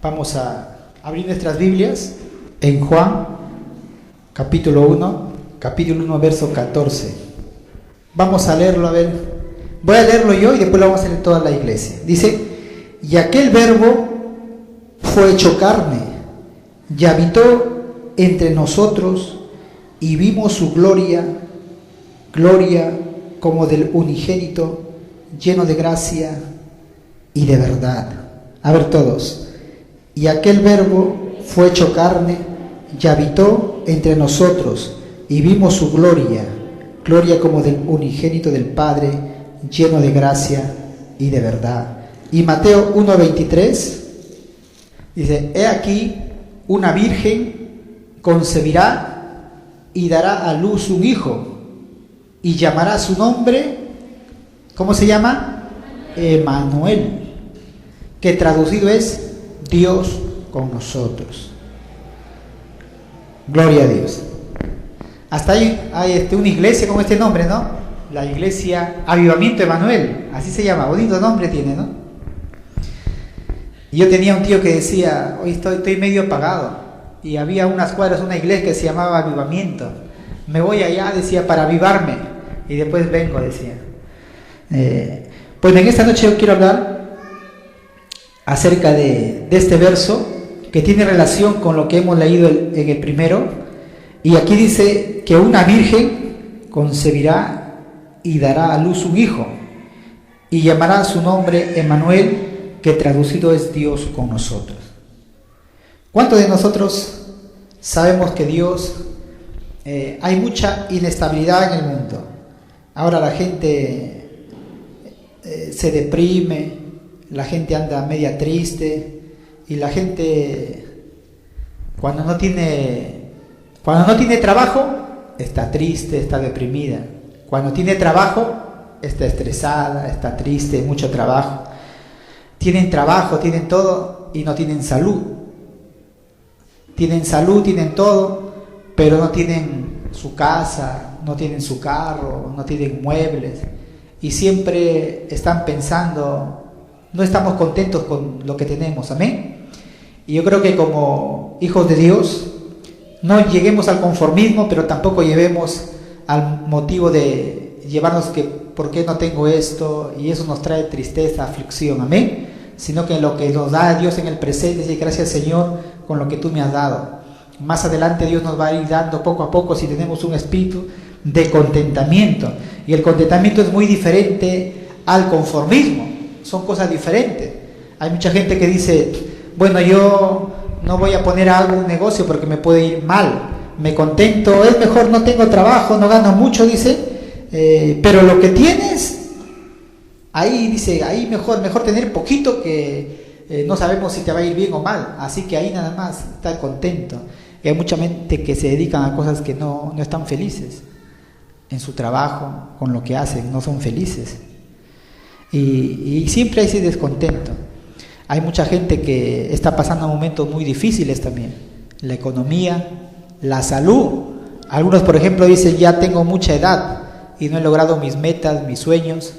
Vamos a abrir nuestras Biblias en Juan, capítulo 1, verso 14. Vamos a leerlo, a ver. Voy a leerlo yo y después lo vamos a leer toda la iglesia. Dice: y aquel verbo fue hecho carne y habitó entre nosotros, y vimos su gloria como del unigénito, lleno de gracia y de verdad. A ver todos. Y aquel verbo fue hecho carne y habitó entre nosotros, y vimos su gloria como del unigénito del Padre, lleno de gracia y de verdad. Y Mateo 1:23 dice: he aquí, una virgen concebirá y dará a luz un hijo, y llamará su nombre, ¿cómo se llama? Emmanuel, que traducido es Dios con nosotros. Gloria a Dios. Hasta ahí hay una iglesia con este nombre, ¿no? La iglesia Avivamiento Emmanuel, así se llama, bonito nombre tiene, ¿no? Y yo tenía un tío que decía: hoy estoy medio apagado, y había unas cuadras una iglesia que se llamaba Avivamiento. Me voy allá, decía, para avivarme, y después vengo, decía. Pues en esta noche yo quiero hablar acerca de este verso que tiene relación con lo que hemos leído en el primero. Y aquí dice que una virgen concebirá y dará a luz un hijo, y llamará su nombre Emmanuel, que traducido es Dios con nosotros. ¿Cuántos de nosotros sabemos que Dios, hay mucha inestabilidad en el mundo? Ahora la gente se deprime, la gente anda media triste, y la gente cuando no tiene trabajo está triste, está deprimida. Cuando tiene trabajo está estresada, está triste, mucho trabajo. Tienen trabajo, tienen todo y no tienen salud. Tienen salud, tienen todo, pero no tienen su casa, no tienen su carro, no tienen muebles, y siempre están pensando, no estamos contentos con lo que tenemos, amén. Y yo creo que como hijos de Dios no lleguemos al conformismo, pero tampoco llevemos al motivo de llevarnos que ¿por qué no tengo esto? Y eso nos trae tristeza, aflicción, amén. Sino que lo que nos da Dios en el presente es: gracias, Señor, con lo que tú me has dado. Más adelante Dios nos va a ir dando poco a poco si tenemos un espíritu de contentamiento. Y el contentamiento es muy diferente al conformismo. Son cosas diferentes. Hay mucha gente que dice: bueno, yo no voy a poner algo, un negocio, porque me puede ir mal. Me contento, es mejor, no tengo trabajo, no gano mucho, dice, pero lo que tienes, ahí dice, ahí mejor tener poquito, que no sabemos si te va a ir bien o mal. Así que ahí nada más estar contento. Y hay mucha gente que se dedican a cosas que no están felices en su trabajo, con lo que hacen, no son felices. Y siempre hay ese descontento. Hay mucha gente que está pasando momentos muy difíciles también. La economía, la salud. Algunos, por ejemplo, dicen: ya tengo mucha edad y no he logrado mis metas, mis sueños.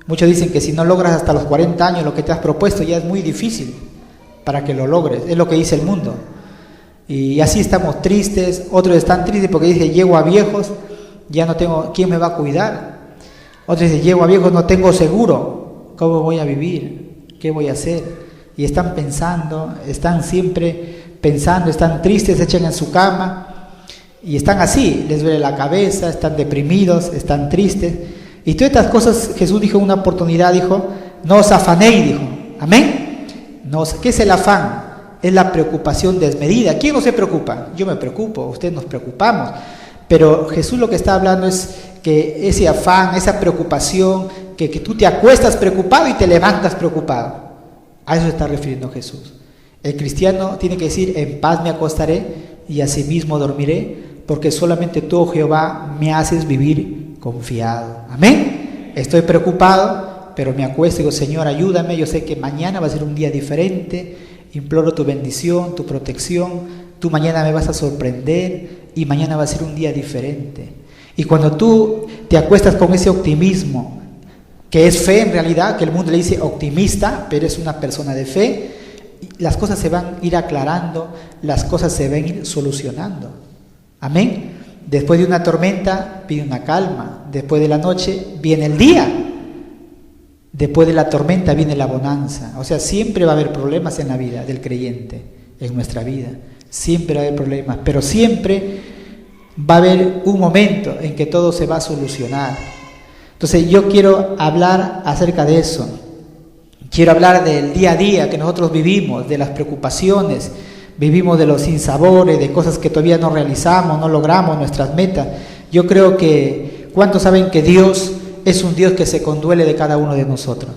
Muchos dicen que si no logras hasta los 40 años lo que te has propuesto, ya es muy difícil para que lo logres. Es lo que dice el mundo. Y así estamos tristes. Otros están tristes porque dicen: llego a viejos, ya no tengo, ¿quién me va a cuidar? Otros dicen: llego a viejos, no tengo seguro, ¿cómo voy a vivir? ¿Qué voy a hacer? Y están pensando, están siempre pensando, están tristes, se echan en su cama y están así, les duele la cabeza, están deprimidos, están tristes. Y todas estas cosas, Jesús dijo en una oportunidad, dijo: no os afanéis, dijo, amén. ¿Qué es el afán? Es la preocupación desmedida. ¿Quién no se preocupa? Yo me preocupo, ustedes nos preocupamos. Pero Jesús lo que está hablando es que ese afán, esa preocupación, que tú te acuestas preocupado y te levantas preocupado. A eso se está refiriendo Jesús. El cristiano tiene que decir: en paz me acostaré y asimismo dormiré, porque solamente tú, oh Jehová, me haces vivir confiado. Amén. Estoy preocupado, pero me acuesto y digo: Señor, ayúdame. Yo sé que mañana va a ser un día diferente. Imploro tu bendición, tu protección. Tú mañana me vas a sorprender y mañana va a ser un día diferente. Y cuando tú te acuestas con ese optimismo, que es fe en realidad, que el mundo le dice optimista, pero es una persona de fe, las cosas se van a ir aclarando, las cosas se van a ir solucionando. Amén. Después de una tormenta viene una calma, después de la noche viene el día, después de la tormenta viene la bonanza. O sea, siempre va a haber problemas en la vida del creyente, en nuestra vida, siempre va a haber problemas, pero siempre va a haber un momento en que todo se va a solucionar. Entonces yo quiero hablar acerca de eso, quiero hablar del día a día que nosotros vivimos, de las preocupaciones, vivimos de los sinsabores, de cosas que todavía no realizamos, no logramos nuestras metas. Yo creo que, ¿cuántos saben que Dios es un Dios que se conduele de cada uno de nosotros?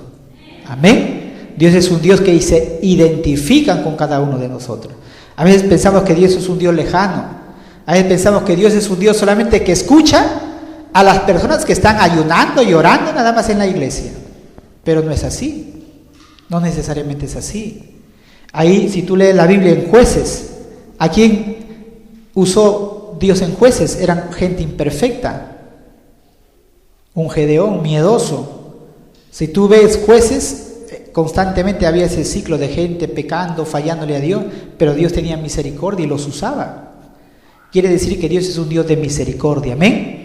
Amén. Dios es un Dios que se identifica con cada uno de nosotros. A veces pensamos que Dios es un Dios lejano, a veces pensamos que Dios es un Dios solamente que escucha a las personas que están ayunando y orando nada más en la iglesia, pero no es así, no necesariamente es así. Ahí, si tú lees la Biblia en Jueces, ¿a quién usó Dios en Jueces? Eran gente imperfecta, un Gedeón miedoso. Si tú ves Jueces, constantemente había ese ciclo de gente pecando, fallándole a Dios, pero Dios tenía misericordia y los usaba. Quiere decir que Dios es un Dios de misericordia, amén.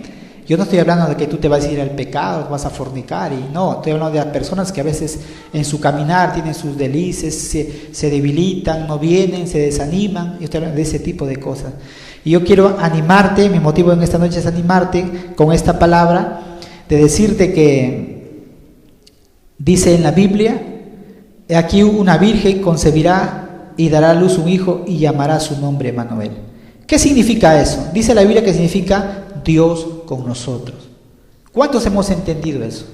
Yo no estoy hablando de que tú te vas a ir al pecado, vas a fornicar, y no, estoy hablando de las personas que a veces en su caminar tienen sus delicias, se debilitan, no vienen, se desaniman. Yo estoy hablando de ese tipo de cosas. Y yo quiero animarte, mi motivo en esta noche es animarte con esta palabra, de decirte que dice en la Biblia, aquí una virgen concebirá y dará a luz un hijo y llamará su nombre Emmanuel. ¿Qué significa eso? Dice la Biblia que significa Dios con nosotros. ¿Cuántos hemos entendido eso?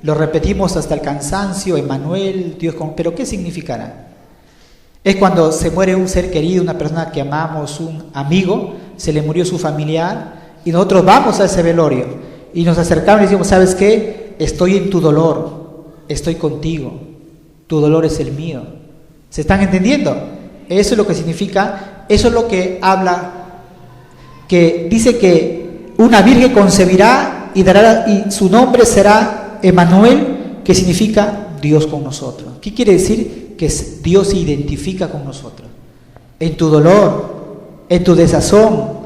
Lo repetimos hasta el cansancio, Emmanuel, Dios con... ¿Pero qué significará? Es cuando se muere un ser querido, una persona que amamos, un amigo, se le murió su familiar y nosotros vamos a ese velorio y nos acercamos y decimos, ¿sabes qué? Estoy en tu dolor, estoy contigo, tu dolor es el mío. ¿Se están entendiendo? Eso es lo que significa, eso es lo que habla, que dice que una virgen concebirá y su nombre será Emmanuel, que significa Dios con nosotros. ¿Qué quiere decir? Que Dios se identifica con nosotros. En tu dolor, en tu desazón,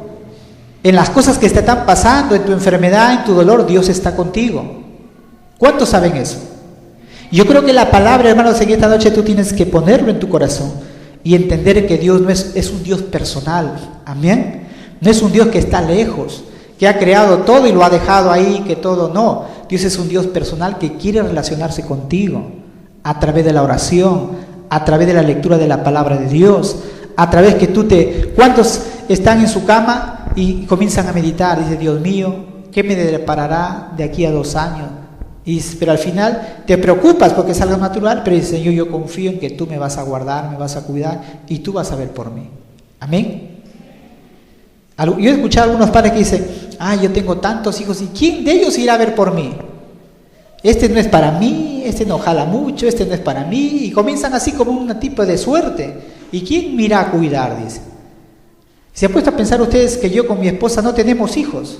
en las cosas que te están pasando, en tu enfermedad, en tu dolor, Dios está contigo. ¿Cuántos saben eso? Yo creo que la palabra, hermanos, en esta noche tú tienes que ponerlo en tu corazón y entender que Dios no es un Dios personal. Amén. No es un Dios que está lejos, que ha creado todo y lo ha dejado ahí, que todo no. Dios es un Dios personal que quiere relacionarse contigo a través de la oración, a través de la lectura de la palabra de Dios, a través que ¿cuántos están en su cama y comienzan a meditar? Dice, Dios mío, ¿qué me deparará de aquí a 2 años? Pero al final te preocupas porque es algo natural, pero dice, Señor, yo confío en que tú me vas a guardar, me vas a cuidar y tú vas a ver por mí. Amén. Yo he escuchado a algunos padres que dicen, yo tengo tantos hijos, ¿y quién de ellos irá a ver por mí? Este no es para mí, este no jala mucho, este no es para mí, y comienzan así como un tipo de suerte. ¿Y quién me irá a cuidar? Dice. ¿Se han puesto a pensar ustedes que yo con mi esposa no tenemos hijos?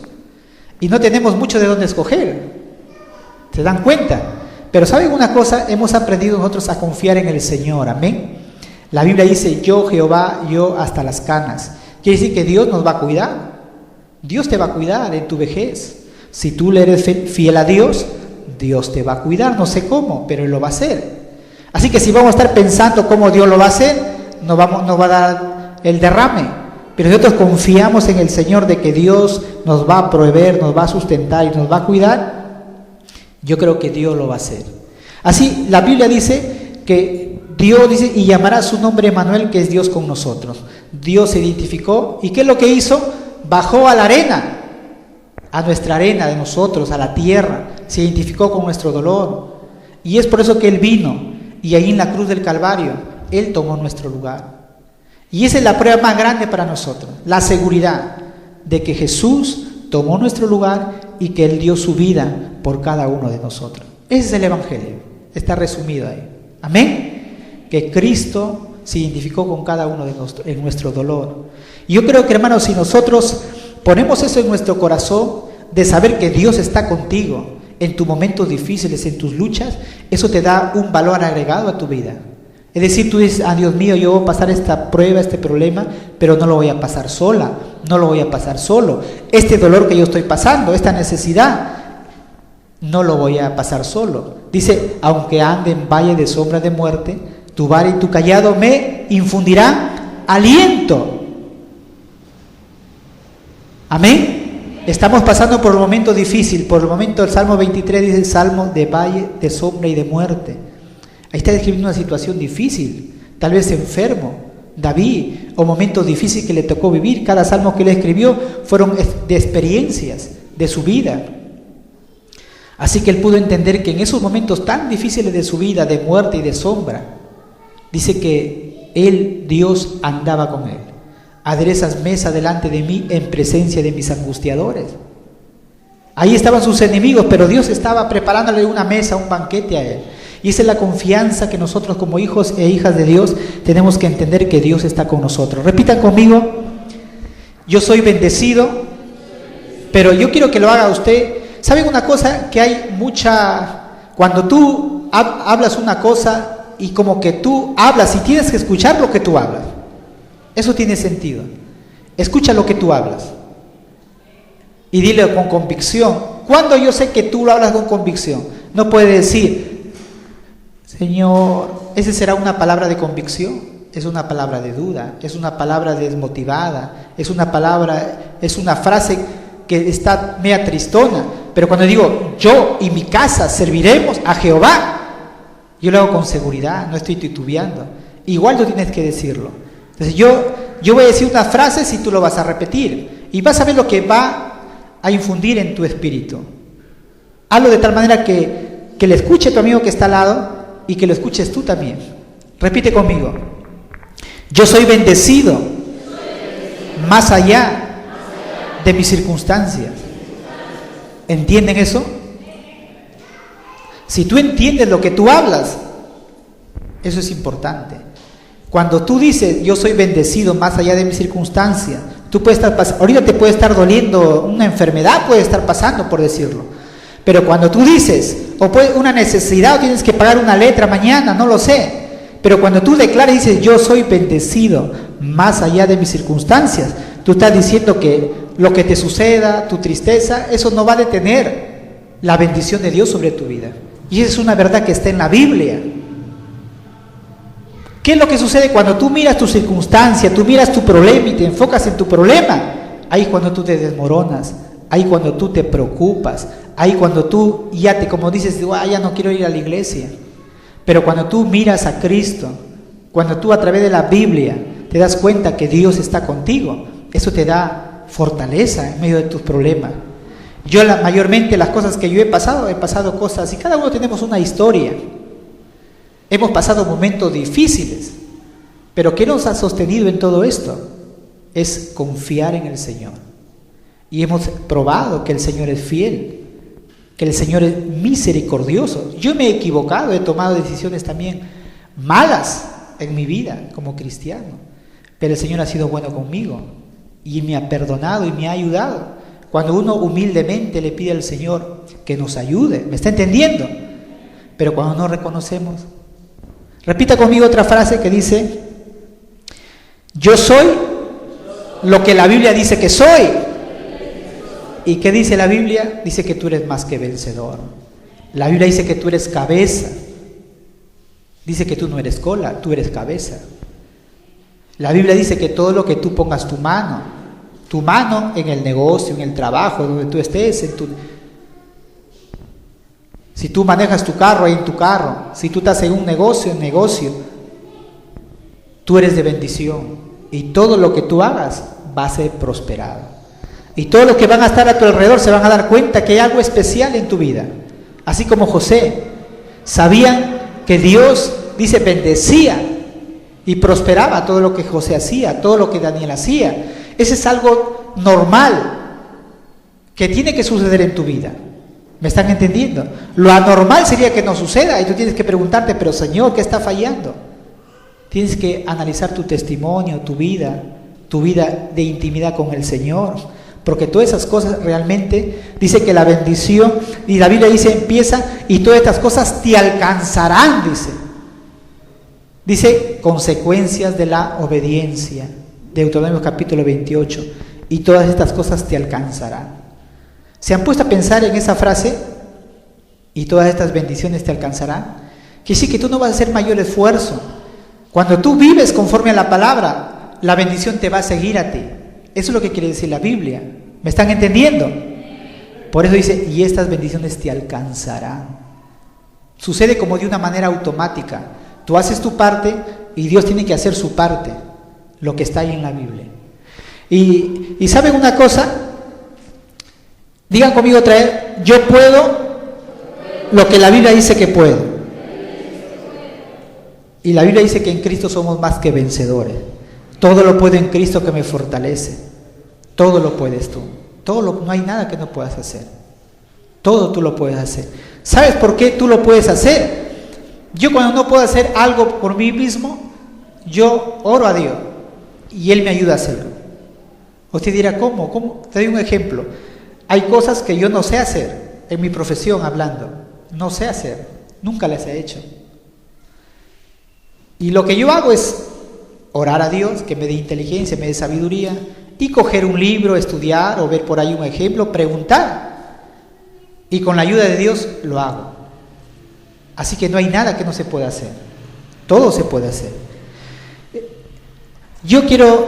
Y no tenemos mucho de dónde escoger. ¿Se dan cuenta? Pero ¿saben una cosa? Hemos aprendido nosotros a confiar en el Señor, amén. La Biblia dice, yo Jehová, yo hasta las canas. Quiere decir que Dios nos va a cuidar. Dios te va a cuidar en tu vejez. Si tú le eres fiel a Dios, Dios te va a cuidar. No sé cómo, pero Él lo va a hacer. Así que si vamos a estar pensando cómo Dios lo va a hacer, nos va a dar el derrame. Pero nosotros confiamos en el Señor de que Dios nos va a proveer, nos va a sustentar y nos va a cuidar. Yo creo que Dios lo va a hacer. Así, la Biblia dice que Dios dice, y llamará su nombre Emmanuel, que es Dios con nosotros. Dios se identificó, ¿y qué es lo que hizo? Bajó a la arena, a nuestra arena de nosotros, a la tierra, se identificó con nuestro dolor. Y es por eso que Él vino, y ahí en la cruz del Calvario, Él tomó nuestro lugar. Y esa es la prueba más grande para nosotros, la seguridad de que Jesús tomó nuestro lugar y que Él dio su vida por cada uno de nosotros. Ese es el Evangelio, está resumido ahí. Amén. Que Cristo se identificó con cada uno en nuestro dolor. Y yo creo que, hermanos, si nosotros ponemos eso en nuestro corazón, de saber que Dios está contigo en tus momentos difíciles, en tus luchas, eso te da un valor agregado a tu vida. Es decir, tú dices, Dios mío, yo voy a pasar esta prueba, este problema, pero no lo voy a pasar sola, no lo voy a pasar solo. Este dolor que yo estoy pasando, esta necesidad, no lo voy a pasar solo. Dice, aunque ande en valle de sombra de muerte, tu vara y tu cayado me infundirán aliento. Amén. Estamos pasando por un momento difícil, por el momento el Salmo 23 dice, Salmo de valle de sombra y de muerte. Ahí está describiendo una situación difícil, tal vez enfermo, David, o momentos difíciles que le tocó vivir. Cada salmo que le escribió fueron de experiencias de su vida. Así que él pudo entender que en esos momentos tan difíciles de su vida, de muerte y de sombra, dice que él, Dios, andaba con él. Aderezas mesa delante de mí en presencia de mis angustiadores. Ahí estaban sus enemigos, pero Dios estaba preparándole una mesa, un banquete a él. Y esa es la confianza que nosotros como hijos e hijas de Dios tenemos que entender, que Dios está con nosotros. Repitan conmigo, yo soy bendecido, pero yo quiero que lo haga usted. ¿Saben una cosa? Que hay cuando tú hablas una cosa y como que tú hablas y tienes que escuchar lo que tú hablas. Eso tiene sentido. Escucha lo que tú hablas y dile con convicción. ¿Cuándo yo sé que tú lo hablas con convicción? No puede decir, Señor, ¿esa será una palabra de convicción? Es una palabra de duda, es una palabra desmotivada, es una frase que está media tristona. Pero cuando digo, yo y mi casa serviremos a Jehová, yo lo hago con seguridad, no estoy titubeando. Igual tú tienes que decirlo. Entonces yo voy a decir una frase si tú lo vas a repetir. Y vas a ver lo que va a infundir en tu espíritu. Hazlo de tal manera que le escuche tu amigo que está al lado y que lo escuches tú también. Repite conmigo. Yo soy bendecido más allá de mis circunstancias. ¿Entienden eso? Si tú entiendes lo que tú hablas, eso es importante. Cuando tú dices, yo soy bendecido más allá de mis circunstancias, tú puedes estar ahorita te puede estar doliendo, una enfermedad puede estar pasando, por decirlo. Pero cuando tú dices, una necesidad, o tienes que pagar una letra mañana, no lo sé. Pero cuando tú declaras y dices, yo soy bendecido más allá de mis circunstancias, tú estás diciendo que lo que te suceda, tu tristeza, eso no va a detener la bendición de Dios sobre tu vida. Y esa es una verdad que está en la Biblia. ¿Qué es lo que sucede cuando tú miras tu circunstancia, tú miras tu problema y te enfocas en tu problema? Ahí es cuando tú te desmoronas, ahí cuando tú te preocupas, ahí cuando tú como dices, ya no quiero ir a la iglesia. Pero cuando tú miras a Cristo, cuando tú a través de la Biblia te das cuenta que Dios está contigo, eso te da fortaleza en medio de tus problemas. Mayormente las cosas que yo he pasado cosas, y cada uno tenemos una historia. Hemos pasado momentos difíciles, pero ¿qué nos ha sostenido en todo esto? Es confiar en el Señor. Y hemos probado que el Señor es fiel, que el Señor es misericordioso. Yo me he equivocado, he tomado decisiones también malas en mi vida como cristiano, pero el Señor ha sido bueno conmigo y me ha perdonado y me ha ayudado. Cuando uno humildemente le pide al Señor que nos ayude, ¿me está entendiendo? Pero cuando no reconocemos, repita conmigo otra frase que dice, yo soy lo que la Biblia dice que soy. ¿Y qué dice la Biblia? Dice que tú eres más que vencedor. La Biblia dice que tú eres cabeza. Dice que tú no eres cola, tú eres cabeza. La Biblia dice que todo lo que tú pongas tu mano en el negocio, en el trabajo, donde tú estés, si tú manejas tu carro, ahí en tu carro, si tú estás en un negocio, tú eres de bendición y todo lo que tú hagas va a ser prosperado. Y todos los que van a estar a tu alrededor se van a dar cuenta que hay algo especial en tu vida. Así como José, sabían que Dios, dice, bendecía y prosperaba todo lo que José hacía, todo lo que Daniel hacía. Ese es algo normal que tiene que suceder en tu vida. ¿Me están entendiendo? Lo anormal sería que no suceda y tú tienes que preguntarte, pero Señor, ¿qué está fallando? Tienes que analizar tu testimonio, tu vida de intimidad con el Señor. Porque todas esas cosas realmente, dice que la bendición, y la Biblia dice, empieza, y todas estas cosas te alcanzarán, dice. Dice consecuencias de la obediencia, Deuteronomio capítulo 28, y todas estas cosas te alcanzarán. ¿Se han puesto a pensar en esa frase? Y todas estas bendiciones te alcanzarán. Que sí, que tú no vas a hacer mayor esfuerzo. Cuando tú vives conforme a la palabra, la bendición te va a seguir a ti. Eso es lo que quiere decir la Biblia. ¿Me están entendiendo? Por eso dice, y estas bendiciones te alcanzarán. Sucede como de una manera automática. Tú haces tu parte y Dios tiene que hacer su parte, lo que está ahí en la Biblia. Y ¿saben una cosa? Digan conmigo otra vez, yo puedo lo que la Biblia dice que puedo. Y la Biblia dice que en Cristo somos más que vencedores. Todo lo puedo en Cristo que me fortalece. Todo lo puedes tú. No hay nada que no puedas hacer. Todo tú lo puedes hacer. ¿Sabes por qué tú lo puedes hacer? Yo cuando no puedo hacer algo por mí mismo, yo oro a Dios y Él me ayuda a hacerlo. Usted dirá, ¿cómo? ¿Cómo? Te doy un ejemplo. Hay cosas que yo no sé hacer, en mi profesión hablando. No sé hacer, nunca las he hecho. Y lo que yo hago es orar a Dios, que me dé inteligencia, me dé sabiduría, y coger un libro, estudiar o ver por ahí un ejemplo, preguntar. Y con la ayuda de Dios lo hago. Así que no hay nada que no se pueda hacer. Todo se puede hacer. Yo quiero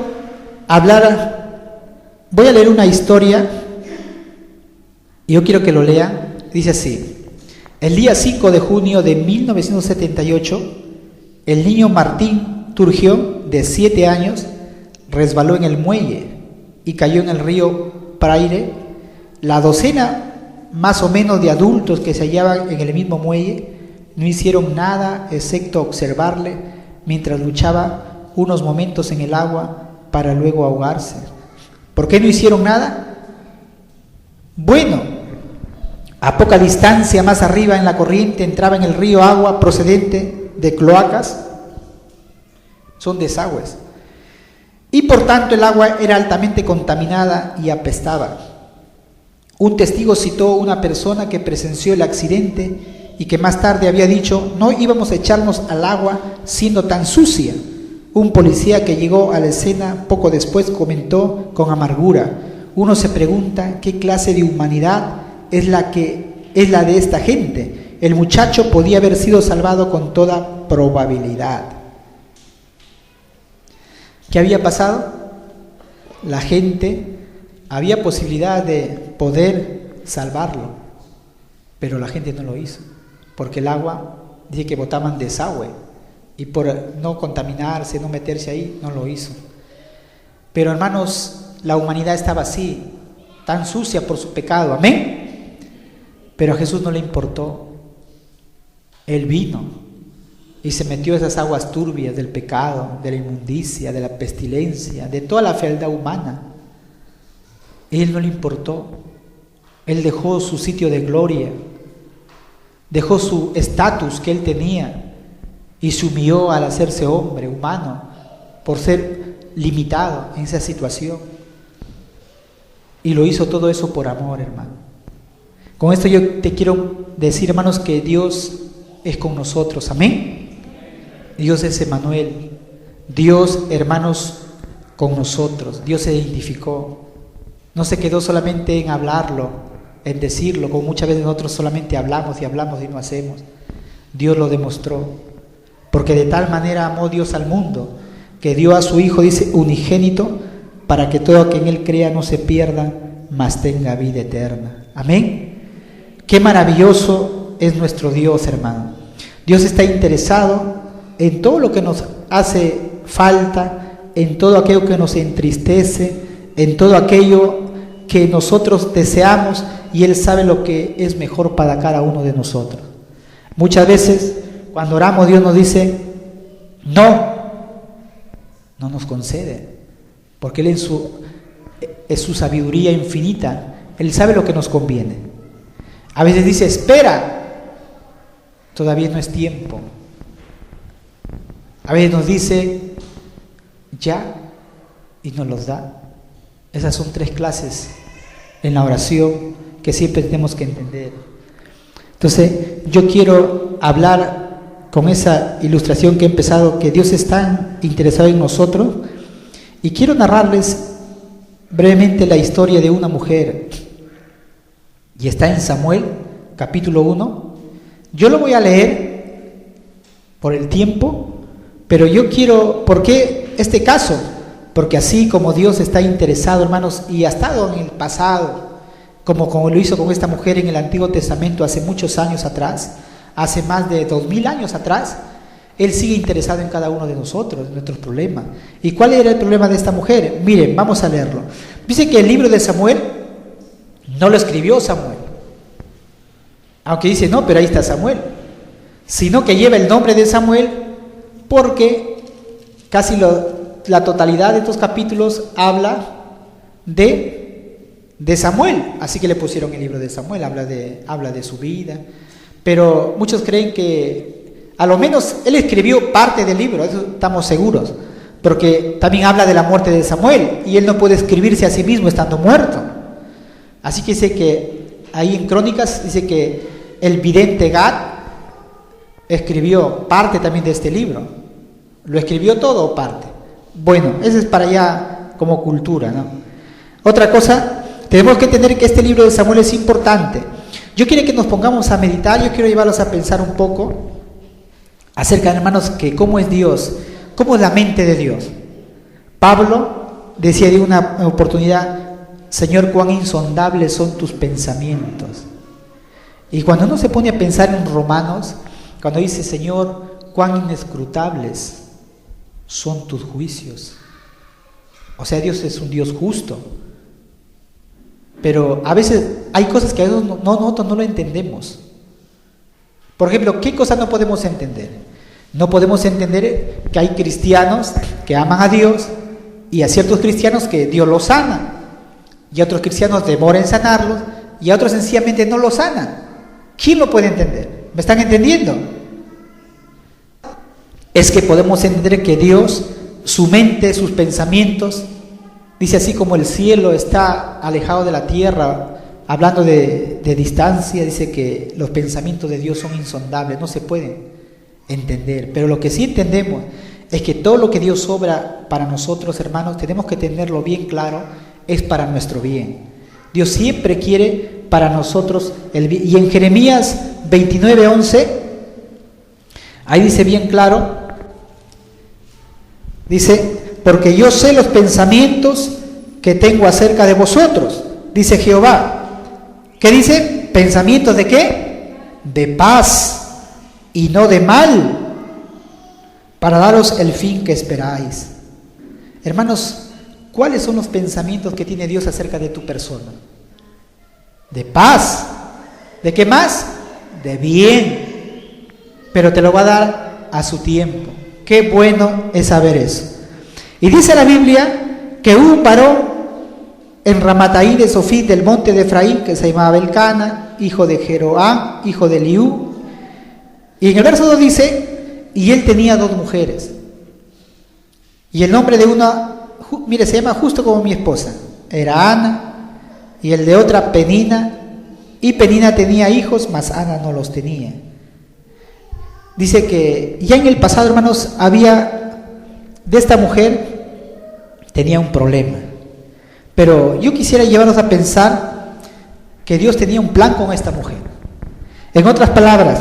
voy a leer una historia, y yo quiero que lo lean. Dice así: el día 5 de junio de 1978, el niño Martín Turgión, de 7 años, resbaló en el muelle y cayó en el río Praire. La docena más o menos de adultos que se hallaban en el mismo muelle no hicieron nada excepto observarle mientras luchaba unos momentos en el agua para luego ahogarse. ¿Por qué no hicieron nada? Bueno, a poca distancia más arriba en la corriente entraba en el río agua procedente de cloacas, son desagües, y por tanto el agua era altamente contaminada y apestaba. Un testigo citó a una persona que presenció el accidente y que más tarde había dicho: no íbamos a echarnos al agua siendo tan sucia. Un policía que llegó a la escena poco después comentó con amargura: uno se pregunta qué clase de humanidad es la de esta gente. El muchacho podía haber sido salvado con toda probabilidad. ¿Qué había pasado? La gente, había posibilidad de poder salvarlo, pero la gente no lo hizo, porque el agua, dice que botaban desagüe, y por no contaminarse, no meterse ahí, no lo hizo. Pero hermanos, la humanidad estaba así, tan sucia por su pecado, amén. Pero a Jesús no le importó. Él vino y se metió esas aguas turbias del pecado, de la inmundicia, de la pestilencia, de toda la fealdad humana. Él no le importó. Él dejó su sitio de gloria, dejó su estatus que él tenía y se humilló al hacerse hombre, humano, por ser limitado en esa situación. Y lo hizo todo eso por amor, hermano. Con esto yo te quiero decir, hermanos, que Dios es con nosotros, amén. Dios es Emmanuel. Dios, hermanos, con nosotros. Dios se identificó. No se quedó solamente en hablarlo, en decirlo, como muchas veces nosotros solamente hablamos y hablamos y no hacemos. Dios lo demostró, porque de tal manera amó Dios al mundo, que dio a su Hijo, dice, unigénito, para que todo aquel en Él crea no se pierda, mas tenga vida eterna. Amén. Qué maravilloso es nuestro Dios, hermano. Dios está interesado en todo lo que nos hace falta, en todo aquello que nos entristece, en todo aquello que nosotros deseamos, y Él sabe lo que es mejor para cada uno de nosotros. Muchas veces cuando oramos, Dios nos dice no nos concede, porque Él es su sabiduría infinita, Él sabe lo que nos conviene. A veces dice espera, todavía no es tiempo. A veces nos dice ya y nos los da. Esas son 3 clases en la oración que siempre tenemos que entender. Entonces yo quiero hablar con esa ilustración que he empezado, que Dios es tan interesado en nosotros, y quiero narrarles brevemente la historia de una mujer, y está en Samuel, capítulo 1. Yo lo voy a leer por el tiempo, pero yo quiero, ¿por qué este caso? Porque así como Dios está interesado, hermanos, y ha estado en el pasado, como lo hizo con esta mujer en el Antiguo Testamento hace muchos años atrás, hace más de 2000 años atrás, Él sigue interesado en cada uno de nosotros, en nuestros problemas. ¿Y cuál era el problema de esta mujer? Miren, vamos a leerlo. Dice que el libro de Samuel no lo escribió Samuel, aunque dice, no, pero ahí está Samuel, sino que lleva el nombre de Samuel porque casi la totalidad de estos capítulos habla de Samuel, así que le pusieron el libro de Samuel, habla de su vida, pero muchos creen que a lo menos él escribió parte del libro, eso estamos seguros, porque también habla de la muerte de Samuel, y él no puede escribirse a sí mismo estando muerto. Así que dice que ahí en Crónicas dice que el vidente Gad escribió parte también de este libro. ¿Lo escribió todo o parte? Bueno, eso es para allá como cultura, ¿no? Otra cosa, tenemos que entender que este libro de Samuel es importante. Yo quiero que nos pongamos a meditar, yo quiero llevarlos a pensar un poco acerca, hermanos, que cómo es Dios, cómo es la mente de Dios. Pablo decía de una oportunidad, Señor, cuán insondables son tus pensamientos. Y cuando uno se pone a pensar en Romanos, cuando dice, Señor, cuán inescrutables son tus juicios. O sea, Dios es un Dios justo. Pero a veces hay cosas que a veces nosotros no lo entendemos. Por ejemplo, ¿qué cosas no podemos entender? No podemos entender que hay cristianos que aman a Dios y a ciertos cristianos que Dios los sana. Y a otros cristianos demora en sanarlos y a otros sencillamente no los sanan. ¿Quién lo puede entender? ¿Me están entendiendo? Es que podemos entender que Dios, su mente, sus pensamientos, dice así como el cielo está alejado de la tierra, hablando de distancia, dice que los pensamientos de Dios son insondables, no se pueden entender. Pero lo que sí entendemos es que todo lo que Dios obra para nosotros, hermanos, tenemos que tenerlo bien claro, es para nuestro bien. Dios siempre quiere para nosotros el bien. Y en Jeremías 29:11, ahí dice bien claro, dice, porque yo sé los pensamientos que tengo acerca de vosotros, dice Jehová. ¿Qué dice? ¿Pensamientos de qué? De paz y no de mal, para daros el fin que esperáis. Hermanos, ¿cuáles son los pensamientos que tiene Dios acerca de tu persona? De paz. ¿De qué más? De bien. Pero te lo va a dar a su tiempo. Qué bueno es saber eso. Y dice la Biblia que hubo un varón en Ramataí de Sofí, del monte de Efraín, que se llamaba Elcana, hijo de Jeroam, hijo de Eliú. Y en el verso 2 dice, y él tenía 2 mujeres. Y el nombre de una, mire, se llama justo como mi esposa, era Ana, y el de otra Penina, y Penina tenía hijos, mas Ana no los tenía. Dice que ya en el pasado, hermanos, había, de esta mujer, tenía un problema. Pero yo quisiera llevarnos a pensar que Dios tenía un plan con esta mujer. En otras palabras,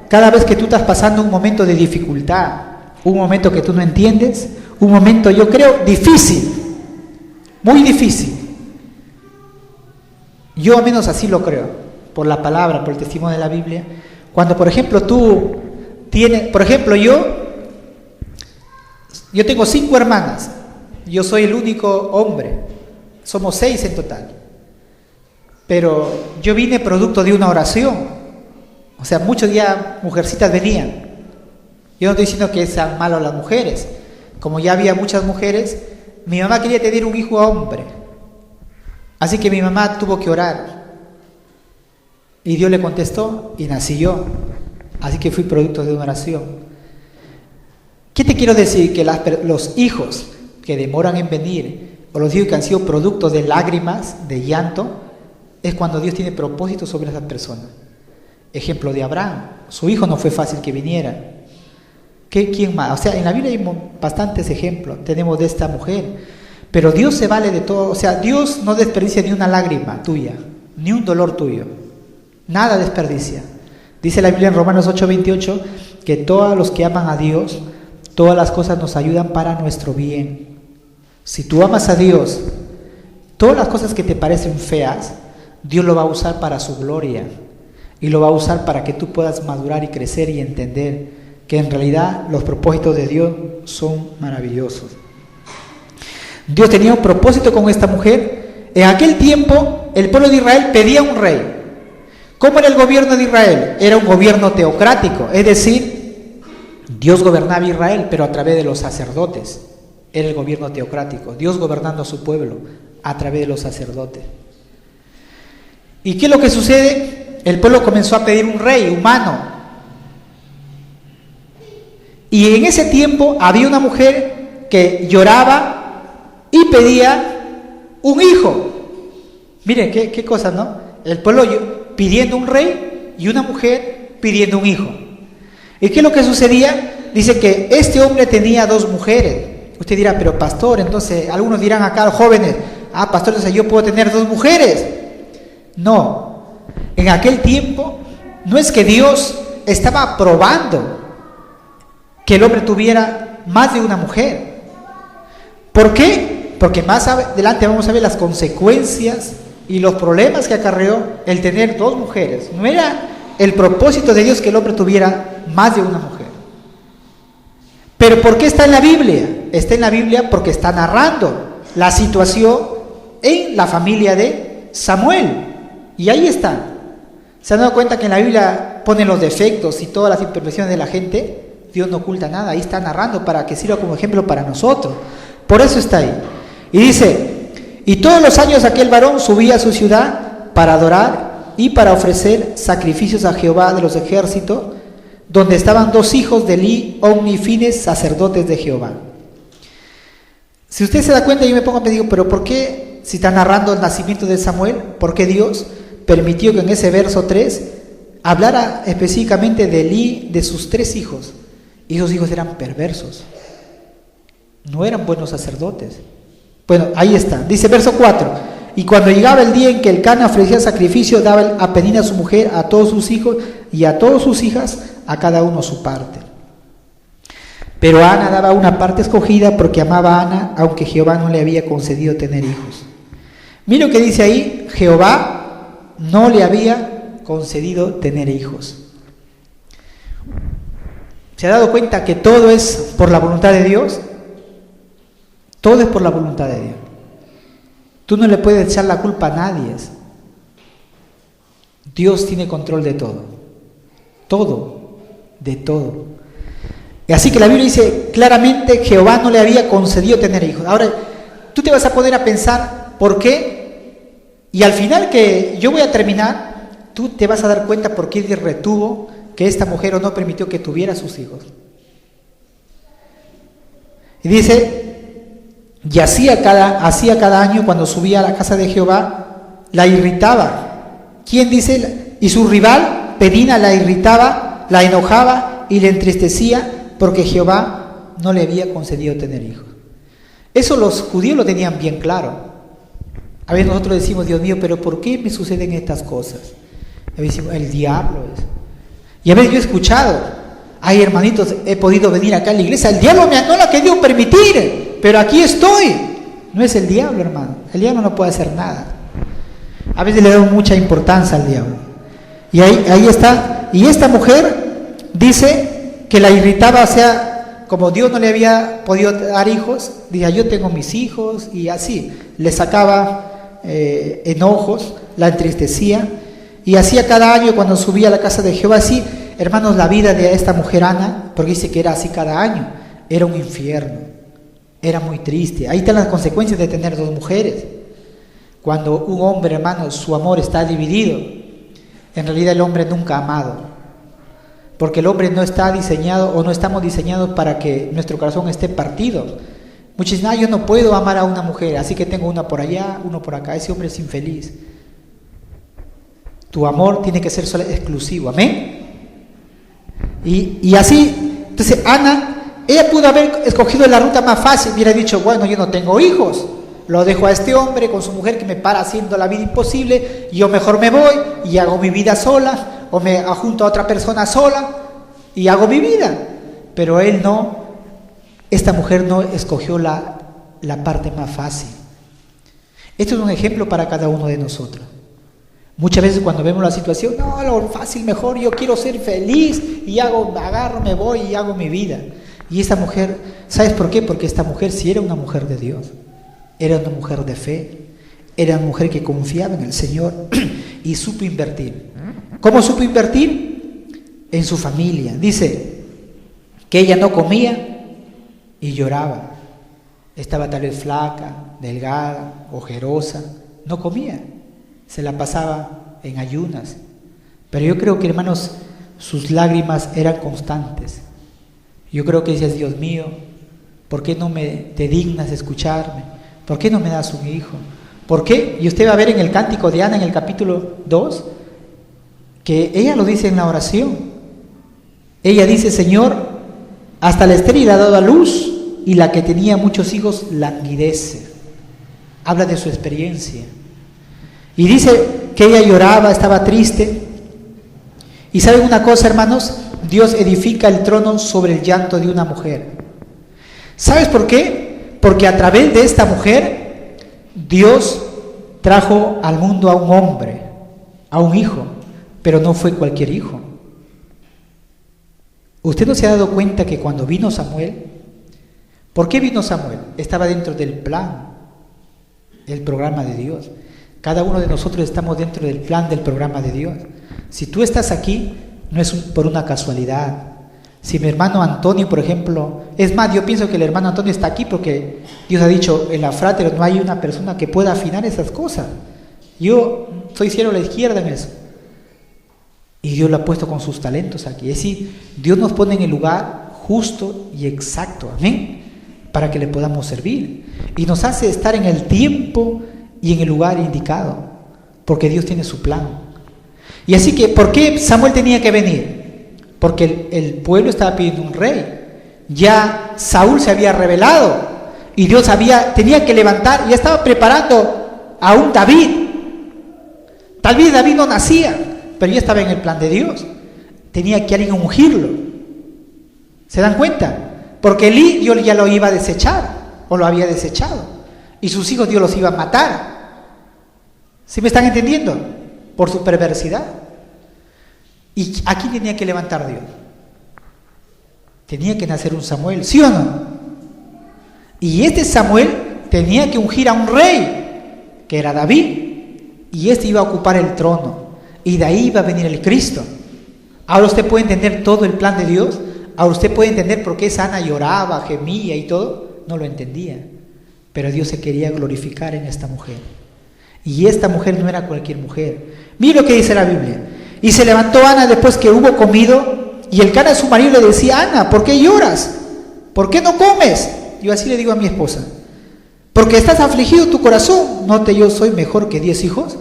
cada vez que tú estás pasando un momento de dificultad, un momento que tú no entiendes, un momento, yo creo, difícil, muy difícil. Yo al menos así lo creo, por la palabra, por el testimonio de la Biblia. Cuando, por ejemplo, tú tienes, por ejemplo, yo tengo 5 hermanas, yo soy el único hombre, somos 6 en total. Pero yo vine producto de una oración. O sea, muchos días mujercitas venían. Yo no estoy diciendo que sean malas las mujeres. Como ya había muchas mujeres, mi mamá quería tener un hijo hombre. Así que mi mamá tuvo que orar. Y Dios le contestó y nací yo. Así que fui producto de una oración. ¿Qué te quiero decir? Que los hijos que demoran en venir, o los hijos que han sido producto de lágrimas, de llanto, es cuando Dios tiene propósito sobre esas personas. Ejemplo de Abraham, su hijo no fue fácil que viniera, ¿Quién más? O sea, en la Biblia hay bastantes ejemplos, tenemos de esta mujer, pero Dios se vale de todo, o sea, Dios no desperdicia ni una lágrima tuya, ni un dolor tuyo, nada desperdicia. Dice la Biblia en Romanos 8:28 que todos los que aman a Dios, todas las cosas nos ayudan para nuestro bien. Si tú amas a Dios, todas las cosas que te parecen feas, Dios lo va a usar para su gloria y lo va a usar para que tú puedas madurar y crecer y entender que en realidad los propósitos de Dios son maravillosos. Dios tenía un propósito con esta mujer. En aquel tiempo el pueblo de Israel pedía un rey. ¿Cómo era el gobierno de Israel? Era un gobierno teocrático, es decir, Dios gobernaba Israel, pero a través de los sacerdotes. Era el gobierno teocrático, Dios gobernando a su pueblo a través de los sacerdotes. ¿Y qué es lo que sucede? El pueblo comenzó a pedir un rey humano. Y en ese tiempo había una mujer que lloraba y pedía un hijo. Miren, qué cosa, ¿no? El pueblo pidiendo un rey y una mujer pidiendo un hijo. ¿Y qué es lo que sucedía? Dice que este hombre tenía 2 mujeres. Usted dirá, pero pastor, entonces, algunos dirán acá, los jóvenes, pastor, entonces yo puedo tener 2 mujeres. No, en aquel tiempo no es que Dios estaba probando que el hombre tuviera más de una mujer. ¿Por qué? Porque más adelante vamos a ver las consecuencias y los problemas que acarreó el tener 2 mujeres. No era el propósito de Dios que el hombre tuviera más de una mujer. ¿Pero por qué está en la Biblia? Está en la Biblia porque está narrando la situación en la familia de Samuel. Y ahí está. ¿Se han dado cuenta que en la Biblia ponen los defectos y todas las imperfecciones de la gente? Dios no oculta nada, ahí está narrando para que sirva como ejemplo para nosotros. Por eso está ahí. Y dice, y todos los años aquel varón subía a su ciudad para adorar y para ofrecer sacrificios a Jehová de los ejércitos, donde estaban 2 hijos de Eli, Ofni y Fines, sacerdotes de Jehová. Si usted se da cuenta, yo me pongo a pedir, pero ¿por qué, si está narrando el nacimiento de Samuel, por qué Dios permitió que en ese verso 3 hablara específicamente de Eli, de sus 3 hijos? Y esos hijos eran perversos, no eran buenos sacerdotes. Bueno, ahí está, dice verso 4, y cuando llegaba el día en que Elcana ofrecía sacrificio, daba a Penina a su mujer, a todos sus hijos y a todas sus hijas, a cada uno su parte. Pero a Ana daba una parte escogida porque amaba a Ana, aunque Jehová no le había concedido tener hijos. Mira lo que dice ahí, Jehová no le había concedido tener hijos. ¿Se ha dado cuenta que todo es por la voluntad de Dios? Todo es por la voluntad de Dios. Tú no le puedes echar la culpa a nadie. Dios tiene control de todo. Todo, de todo. Y así que la Biblia dice claramente, Jehová no le había concedido tener hijos. Ahora, tú te vas a poner a pensar, ¿por qué? Y al final que yo voy a terminar, tú te vas a dar cuenta por qué Dios retuvo que esta mujer o no permitió que tuviera sus hijos. Y dice, y hacía cada año cuando subía a la casa de Jehová, la irritaba. ¿Quién dice? Y su rival, Penina, la irritaba, la enojaba y le entristecía porque Jehová no le había concedido tener hijos. Eso los judíos lo tenían bien claro. A veces nosotros decimos, Dios mío, pero ¿por qué me suceden estas cosas? A veces decimos, el diablo es. Y a veces yo he escuchado, ay hermanitos, he podido venir acá a la iglesia, el diablo no lo ha querido permitir, pero aquí estoy. No es el diablo, hermano, el diablo no puede hacer nada. A veces le damos mucha importancia al diablo. Y ahí está, y esta mujer dice que la irritaba, o sea, como Dios no le había podido dar hijos, decía, yo tengo mis hijos, y así, le sacaba enojos, la entristecía. Y hacía cada año cuando subía a la casa de Jehová, así, hermanos, la vida de esta mujer Ana, porque dice que era así cada año, era un infierno, era muy triste. Ahí están las consecuencias de tener 2 mujeres. Cuando un hombre, hermanos, su amor está dividido, en realidad el hombre nunca ha amado, porque el hombre no está diseñado o no estamos diseñados para que nuestro corazón esté partido. Muchos dicen, yo no puedo amar a una mujer, así que tengo una por allá, uno por acá, ese hombre es infeliz. Tu amor tiene que ser solo exclusivo, amén. Y así Entonces Ana, ella pudo haber escogido la ruta más fácil, hubiera dicho, bueno, yo no tengo hijos, lo dejo a este hombre con su mujer que me para haciendo la vida imposible, yo mejor me voy y hago mi vida sola, o me junto a otra persona sola y hago mi vida. Pero él no, esta mujer no escogió la parte más fácil. Esto es un ejemplo para cada uno de nosotros. Muchas veces cuando vemos la situación, no, lo fácil mejor, yo quiero ser feliz y agarro, me voy y hago mi vida. Y esta mujer, ¿sabes por qué? Porque esta mujer sí era una mujer de Dios, era una mujer de fe, era una mujer que confiaba en el Señor y supo invertir. ¿Cómo supo invertir? En su familia. Dice que ella no comía y lloraba. Estaba tal vez flaca, delgada, ojerosa, no comía. Se la pasaba en ayunas. Pero yo creo que, hermanos, sus lágrimas eran constantes. Yo creo que decías, Dios mío, ¿por qué no te dignas de escucharme? ¿Por qué no me das un hijo? ¿Por qué? Y usted va a ver en el cántico de Ana, en el capítulo 2, que ella lo dice en la oración. Ella dice, Señor, hasta la estéril ha dado a luz y la que tenía muchos hijos languidece. Habla de su experiencia. Y dice que ella lloraba, estaba triste. Y ¿saben una cosa, hermanos? Dios edifica el trono sobre el llanto de una mujer. ¿Sabes por qué? Porque a través de esta mujer, Dios trajo al mundo a un hombre, a un hijo, pero no fue cualquier hijo. ¿Usted no se ha dado cuenta que cuando vino Samuel, ¿por qué vino Samuel? Estaba dentro del plan, del programa de Dios. Cada uno de nosotros estamos dentro del plan del programa de Dios. Si tú estás aquí, no es por una casualidad. Si mi hermano Antonio, por ejemplo, es más, yo pienso que el hermano Antonio está aquí porque Dios ha dicho, en la fraternidad no hay una persona que pueda afinar esas cosas. Yo soy cielo a la izquierda en eso. Y Dios lo ha puesto con sus talentos aquí. Es decir, Dios nos pone en el lugar justo y exacto, amén, para que le podamos servir. Y nos hace estar en el tiempo y en el lugar indicado, porque Dios tiene su plan. Y así que, ¿por qué Samuel tenía que venir? Porque el pueblo estaba pidiendo un rey. Ya Saúl se había rebelado y Dios tenía que levantar, ya estaba preparando a un David. Tal vez David no nacía, pero ya estaba en el plan de Dios. Tenía que alguien ungirlo. ¿Se dan cuenta? Porque Elí Dios ya lo iba a desechar, o lo había desechado. Y sus hijos Dios los iba a matar. ¿Sí me están entendiendo? Por su perversidad. ¿Y aquí tenía que levantar Dios? Tenía que nacer un Samuel, ¿sí o no? Y este Samuel tenía que ungir a un rey, que era David. Y este iba a ocupar el trono. Y de ahí iba a venir el Cristo. Ahora usted puede entender todo el plan de Dios. Ahora usted puede entender por qué Ana lloraba, gemía y todo. No lo entendía. Pero Dios se quería glorificar en esta mujer. Y esta mujer no era cualquier mujer. Mira lo que dice la Biblia. Y se levantó Ana después que hubo comido, y el Cana, su marido, le decía, Ana, ¿por qué lloras? ¿Por qué no comes? Yo así le digo a mi esposa, porque estás afligido tu corazón. ¿Note yo soy mejor que 10 hijos?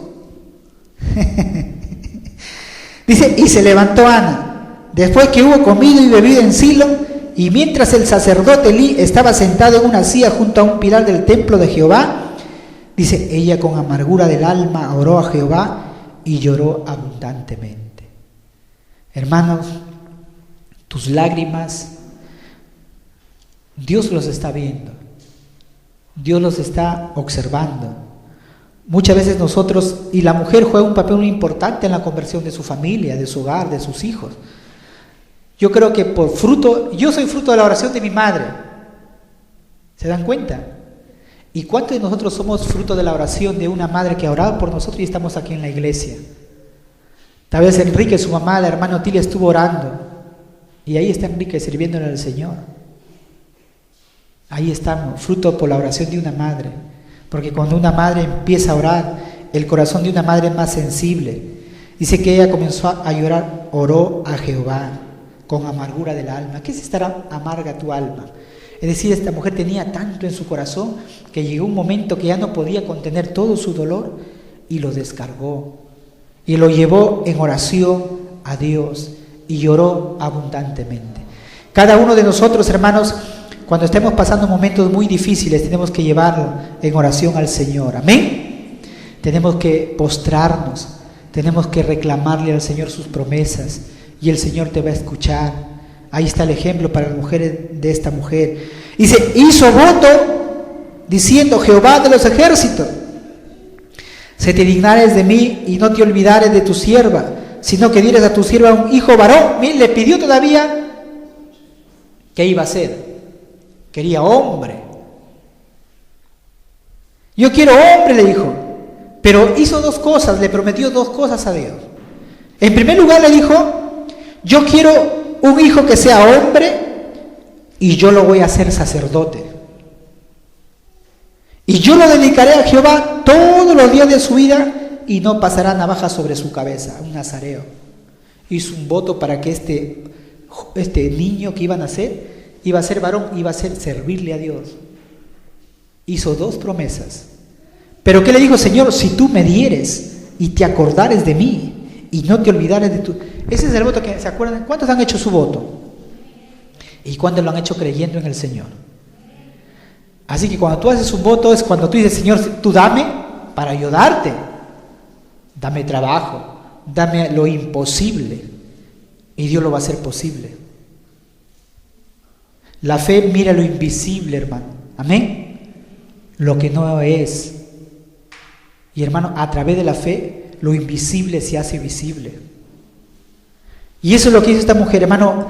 Dice, y se levantó Ana después que hubo comido y bebido en Silo, y mientras el sacerdote Elí estaba sentado en una silla junto a un pilar del templo de Jehová, dice, ella con amargura del alma oró a Jehová y lloró abundantemente. Hermanos, tus lágrimas, Dios los está viendo, Dios los está observando. Muchas veces nosotros, y la mujer juega un papel muy importante en la conversión de su familia, de su hogar, de sus hijos. Yo creo que yo soy fruto de la oración de mi madre. ¿Se dan cuenta? ¿Y cuántos de nosotros somos fruto de la oración de una madre que ha orado por nosotros y estamos aquí en la iglesia? Tal vez Enrique, su mamá, la hermana Otilia, estuvo orando. Y ahí está Enrique sirviéndole al Señor. Ahí estamos, fruto por la oración de una madre. Porque cuando una madre empieza a orar, el corazón de una madre es más sensible. Dice que ella comenzó a llorar, oró a Jehová con amargura del alma. ¿Qué es estar amarga tu alma? Es decir, esta mujer tenía tanto en su corazón que llegó un momento que ya no podía contener todo su dolor y lo descargó. Y lo llevó en oración a Dios y lloró abundantemente. Cada uno de nosotros, hermanos, cuando estemos pasando momentos muy difíciles, tenemos que llevarlo en oración al Señor. Amén. Tenemos que postrarnos, tenemos que reclamarle al Señor sus promesas y el Señor te va a escuchar. Ahí está el ejemplo para las mujeres de esta mujer. Dice, hizo voto diciendo: Jehová de los ejércitos, si te dignares de mí y no te olvidares de tu sierva, sino que dieres a tu sierva un hijo varón. Mira, le pidió todavía, ¿qué iba a hacer? Quería hombre. Yo quiero hombre, le dijo. Pero hizo dos cosas, le prometió dos cosas a Dios. En primer lugar le dijo: yo quiero un hijo que sea hombre y yo lo voy a hacer sacerdote. Y yo lo dedicaré a Jehová todos los días de su vida y no pasará navaja sobre su cabeza. Un nazareo. Hizo un voto para que este niño que iba a nacer iba a ser varón, iba a servirle a Dios. Hizo dos promesas. Pero ¿qué le dijo? Señor, si tú me dieres y te acordares de mí y no te olvidares de tu... Ese es el voto que, ¿se acuerdan? ¿Cuántos han hecho su voto? ¿Y cuántos lo han hecho creyendo en el Señor? Así que cuando tú haces un voto es cuando tú dices: Señor, tú dame para ayudarte. Dame trabajo, dame lo imposible y Dios lo va a hacer posible. La fe mira lo invisible, hermano. Amén. Lo que no es. Y hermano, a través de la fe, lo invisible se hace visible. Y eso es lo que hizo esta mujer, hermano.